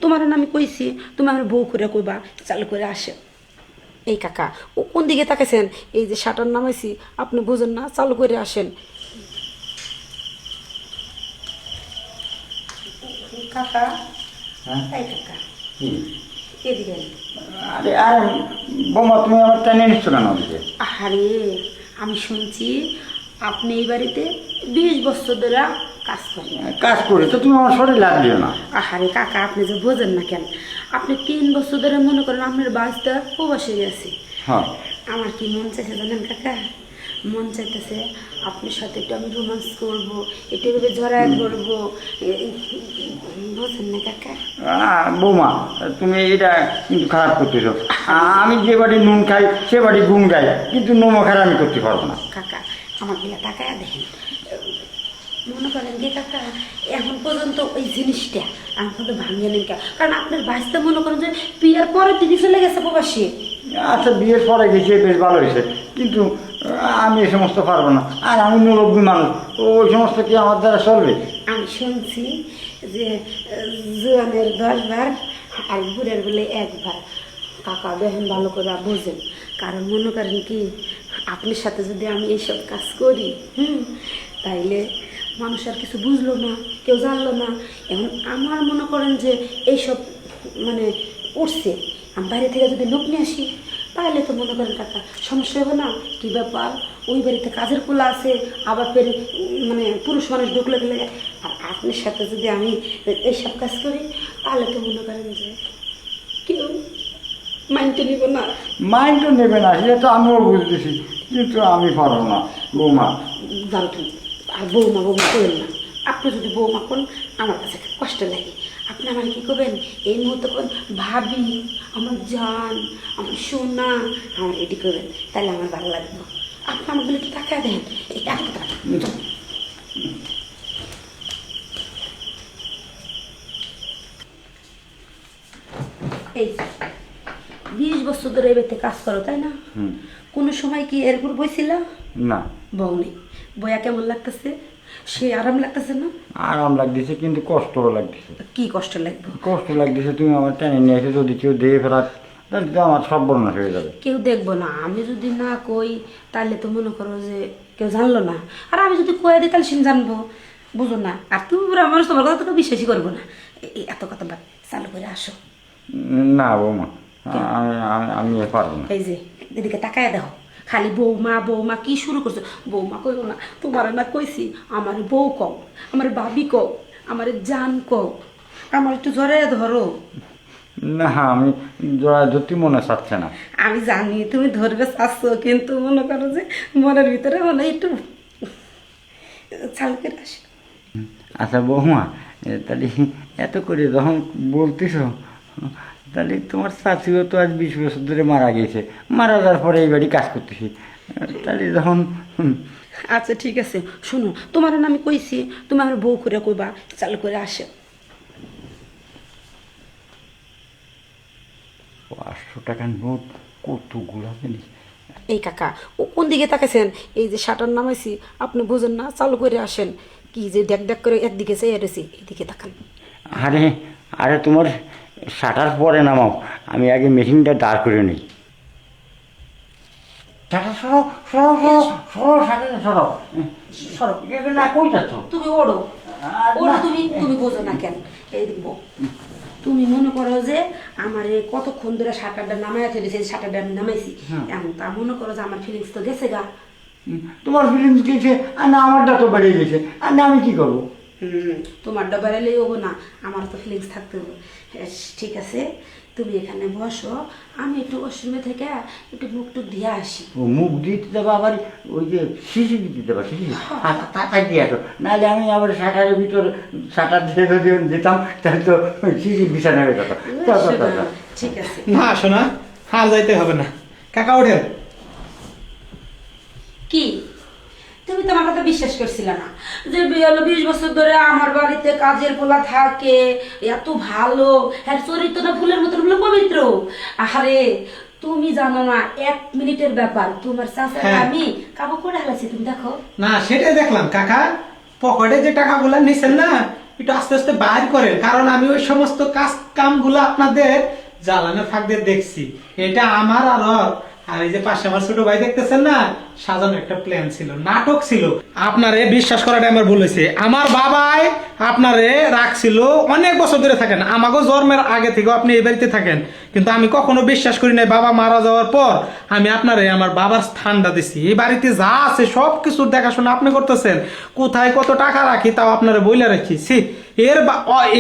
তোমার আমি কইছি তুমি আমার বউ করে কইবা চালু করে আসে। এই কাকা ও কোন দিকে তাকাইছেন? এই যে শাটার নামাইছি আপনি বুঝেন না, চালু করে আসেন। কাকা, হ্যাঁ এই কাকা কি? এদিকে আয়। আরে আরে বৌমা, তুমি আমার টেনে নিচ্ছ কেন ওদিকে? আরে আমি শুনছি আপনি এই বাড়িতে 20 বছর ধরে কাজ করেন। কাজ করি তো তুমি আমার শরীর লাগ দিও না। আহারে কাকা, আপনি যে বোঝেন না কেন? আপনি 3 বছর ধরে মনে করেন আপনার বাসটা প্রবাসে গেছে। হ্যাঁ, আমার কি মন চাইছে জানেন কাকা? মন চাইতেছে আপনার সাথে একটু আমি রোমান্স করবো, একটু এভাবে জড়ায় ধরবো। বোঝেন না কাকা? বৌমা, তুমি এটা কিন্তু খারাপ করতেছো। আমি যে বাড়ি নুন খাই সে বাড়ি গুণ গাই, কিন্তু নোমখার আমি করতে পারবো না। কাকা আমার দিকে তাকায় দেখেন। মনে করেন কি কাকা, এখন পর্যন্ত ওই জিনিসটা আমার কিন্তু ভাঙিয়ে নেই। কারণ আপনার বাঁচতে মনে করেন যে বিয়ের পরের দিনই চলে গেছে প্রবাসী। আচ্ছা, বিয়ের পরে গেছে বেশ ভালো হয়েছে, কিন্তু আমি এই সমস্ত পারবো না। আর আমি মুরব্বী মানুষ, ওই সমস্ত কি আমার দ্বারা চলবে? আমি শুনছি যে জোয়ানের 10 বার আর বুড়ের বলে 1 বার। কাকা দেখেন ভালো করে বোঝেন। কারণ মনে করেন কি, আপনার সাথে যদি আমি এইসব কাজ করি তাইলে মানুষ আর কিছু বুঝলো না, কেউ জানলো না। এখন আমার মনে করেন যে এইসব মানে উঠছে, আমি বাইরে থেকে যদি লোক নিয়ে আসি তাহলে তো মনে করেন কাকা সমস্যা হবে না। কী ব্যাপার, ওই বাড়িতে কাজের পোলা আছে, আবার ফের মানে পুরুষ মানুষ ঢুকলে গেলে। আর আপনার সাথে যদি আমি এইসব কাজ করি তাহলে তো মনে করেন যে কেউ মাইন্ডে নিব না। মাইন্ড তো নেবে না, সেটা তো আমিও বুঝতেছি, কিন্তু আমি পারবো না বৌমা। জানো তুমি, আর বৌমা বৌমা করেন না। আপনি যদি বৌমা করেন আমার কাছে কষ্ট লাগে। আপনি আমার কী করবেন এই মুহূর্তে করেন, ভাবি, আমার জান, আমার সোনা, আমার এটি করবেন, তাহলে আমার ভালো লাগবে। আপনি আমার বলে একটু টাকা দেন, এই টাকা এই 20 বছর ধরে এই বাড়িতে কাজ করো তাই না? কোনো সময় কি এরপর বইছিল? না, বউ নেই। বইয়া কেমন লাগতেছে? সে আরাম লাগতেছে না? আরাম লাগতেছে, কিন্তু কষ্টও লাগতেছে। কি কষ্ট লাগবে? কষ্ট লাগতেছে, তুমি আমার টেনে নিয়ে এসে যদি কেউ দিয়ে ফেরাত তাহলে তো আমার সর্বনাশ হয়ে যাবে। কেউ দেখবো না। আমি যদি না কই তাহলে তো মনে করো যে কেউ জানলো না। আর আমি যদি কয়ে দিই তাহলে সে জানবো, বুঝো না? আর তুমি পুরো মানুষ তোমার কথা তো বিশ্বাসই করবো না। এত কথা বাদ, চালু করে আসো। না বৌমা, আমি আমি আমি পারবো না। এই যে এদিকে তাকায় দেখো, খালি বৌমা বৌমা কি শুরু করছো? বৌমা কইল না, তোমার না কইছি আমার বউ কও, আমার ভাবি কও, আমার জান কও, আমার একটু জড়াই ধরো। না, আমি জোড়া ধরতে মনে চাচ্ছে না। আমি জানি তুমি ধরবে চাচ্ছো, কিন্তু মনে করো যে মনের ভিতরে মনে একটু চালু করে আসো। আচ্ছা বৌমা, তাহলে এত করে যখন বলতেছ, তাহলে তোমার চাচিও তো আজ 20 বছর ধরে মারা গেছে, মারা যাওয়ার পরে এই বাড়ি কাজ করতেছি, তাহলে যখন আচ্ছা ঠিক আছে, শোনো, তোমার না আমি কইছি তুমি আমার বউ করে কইবা চালু করে আসো। 500 টাকার নোট কতগুলো জিনিস। এই কাকা ও কোন দিকে তাকাইছেন? এই যে শাটার নামাইছি আপনি বুঝেন না, চালু করে আসেন। কি যে দেখ দেখ করে একদিকে চাই রয়েছি, এইদিকে তাকান। আরে আরে, তোমার শাটার পরে নামাও, আমি আগে মেশিনটা দাঁড় করে নিই। শাটার সরো সরো সরো সরো, শাটার সরো সরো। না, কই যাচ্ছ? তুমি ওড়ো ওড়ো, তুমি তুমি বোঝো না কেন? এই দেখবো তুমি মনে করো যে আমার কতক্ষণ ধরে শাটারটা নামাই ফেলেছে, শাটারটা আমি নামাইছি, এমন তা মনে করো যে আমার ফিলিংস তো গেছে গা। তোমার ফিলিংস গেছে, আর না আমারটা তো বেড়ে গেছে, আর না আমি কি করবো? তোমার ডবারেলেই হবো না, আমার তো ফিলিংস থাকতে হবে। ঠিক আছে, তুমি এখানে বসো, আমি একটু ওয়াশরুমে থেকে একটু মুখ টুক দিয়ে আসি। ও মুখ দিতে দেবো, আবার ওই যে শিশি দিতে দেবো, শিশি তাড়াতাড়ি দিয়ে আসো, নাহলে আমি আবার শাটারের ভিতরে শাটার দিয়ে যদি যেতাম তাহলে তো শিশির বিছানা হয়ে যেত। ঠিক আছে না শোনা, আর যাইতে হবে না, কাকা ওঠেন। কি তুমি তো আমার কথা বিশ্বাস করছিলে না যে 20 বছর ধরে আমার বাড়িতে কাজের পোলা থাকে, এত ভালো, হ্যাঁ চরিত্র না ফুলের মতন হলো পবিত্র। আরে তুমি জানো না, 1 মিনিটের ব্যাপার, তোমার চাচা আমি কাবু করে হালাইছি, তুমি দেখো। না সেটাই দেখলাম কাকা, পকেটে যে টাকাগুলো নিছেন না, একটু আস্তে আস্তে বাইর করেন, কারণ আমি ওই সমস্ত কামগুলো আপনাদের জ্বালানোর ফাঁক দিয়ে দেখছি। এটা আমার আর ওর, আর এই যে পাশে আমার ছোট ভাই দেখতেছেন না, সাজানো একটা প্ল্যান ছিল, নাটক ছিল। আপনারে বিশ্বাস করাটা আমার ভুল হয়েছে। আমার বাবাই আপনারে রাখছিল, অনেক বছর ধরে থাকেন, আমাকেও জন্মের আগে থেকে আপনি এই বাড়িতে থাকেন, কিন্তু আমি কখনো বিশ্বাস করি নাই বাবা মারা যাওয়ার পর আমি আপনারে আমার বাবার স্থানটা দিছি। এই বাড়িতে যা আছে সব কিছুর দেখাশোনা আপনি করতেছেন, কোথায় কত টাকা রাখি তাও আপনারে বইলা রাখি।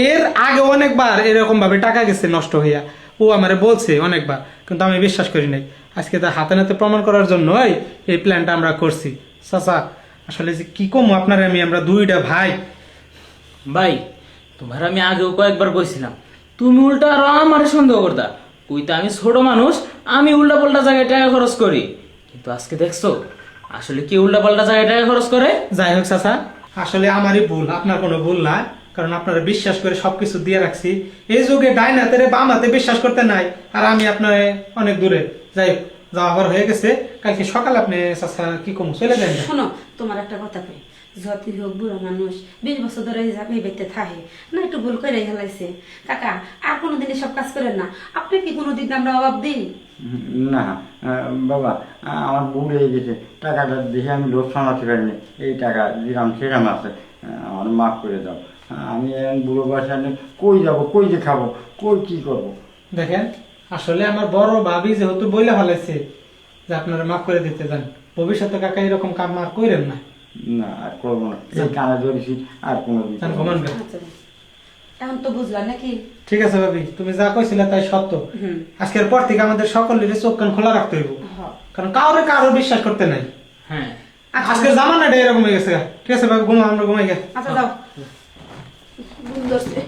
এর আগে অনেকবার এরকম ভাবে টাকা গেছে নষ্ট হইয়া, ও আমারে বলছে অনেকবার, কিন্তু আমি বিশ্বাস করি নাই। আজকে তার হাতে নাতে প্রমাণ করার জন্যই এই প্ল্যানটা আমরা করছি। চাচা আসলে যে কি কম আপনার, আমরা দুইটা ভাই। ভাই তোমার আমি আগেও কয়েকবার কইছিলাম, তুমি উল্টা আরো আমারে সন্দেহ করতা, কইতা আমি ছোট মানুষ, আমি উল্টা পাল্টা জায়গায় টাকা খরচ করি। কিন্তু আজকে দেখছো আসলে কি উল্টা পাল্টা জায়গায় টাকা খরচ করে। যাই হোক চাচা, আসলে আমারই ভুল, আপনার কোনো ভুল নাই, কারণ আপনারা বিশ্বাস করে সবকিছু দিয়ে রাখছি। এই যুগে ডাইন হাতে বাম হাতে বিশ্বাস করতে নাই, আর আমি আপনার অনেক দূরে। যাই হোক, যাওয়া আবার হয়ে গেছে, কালকে সকালে আপনি চাচা কি কম চলে যান। শোনো, তোমার একটা কথা কই, যতই হোক বুড়ো মানুষ 20 বছর ধরে এই বাড়িতে থাকে না, একটু ভুল করে হেলাইছে। কাকা আর কোনোদিন সব কাজ করেন না। আপনি কি কোনোদিন আমরা অভাব দিই? না বাবা, আমার ভুল হয়ে গেছে, টাকাটা দেখে আমি লোভ সামলাতে পারিনি। এই টাকা যেরাম সেরাম আছে, আমার মাফ করে দাও। আমি এখন বুড়ো বয়সে কই যাব, কই যে খাবো, কই কি করবো। দেখেন, আসলে আমার বড় ভাবি যেহেতু বইলে ফেলাইছে যে আপনারা মাফ করে দিতে যান, ভবিষ্যতে কাকা এরকম কাম আর কইরেন না। না আর করবো না, এই কানে ধরেছি, আর কোনোদিন যান, ঘুমান গে। আচ্ছা, এখন তো বুঝলাম নাকি? ঠিক আছে ভাবি, তুমি যা কইছিলে তাই সত্য। আজকের পর থেকে আমাদের সকলের চোখ কান খোলা রাখতে হইব, কারণ কারো বিশ্বাস করতে নাই। হ্যাঁ আজকের জামানাটা এরকম হয়ে গেছে। ঠিক আছে ভাবি, ঘুমা, আমরা ঘুমাই গে। আচ্ছা যাও। ঘুম ধরছে।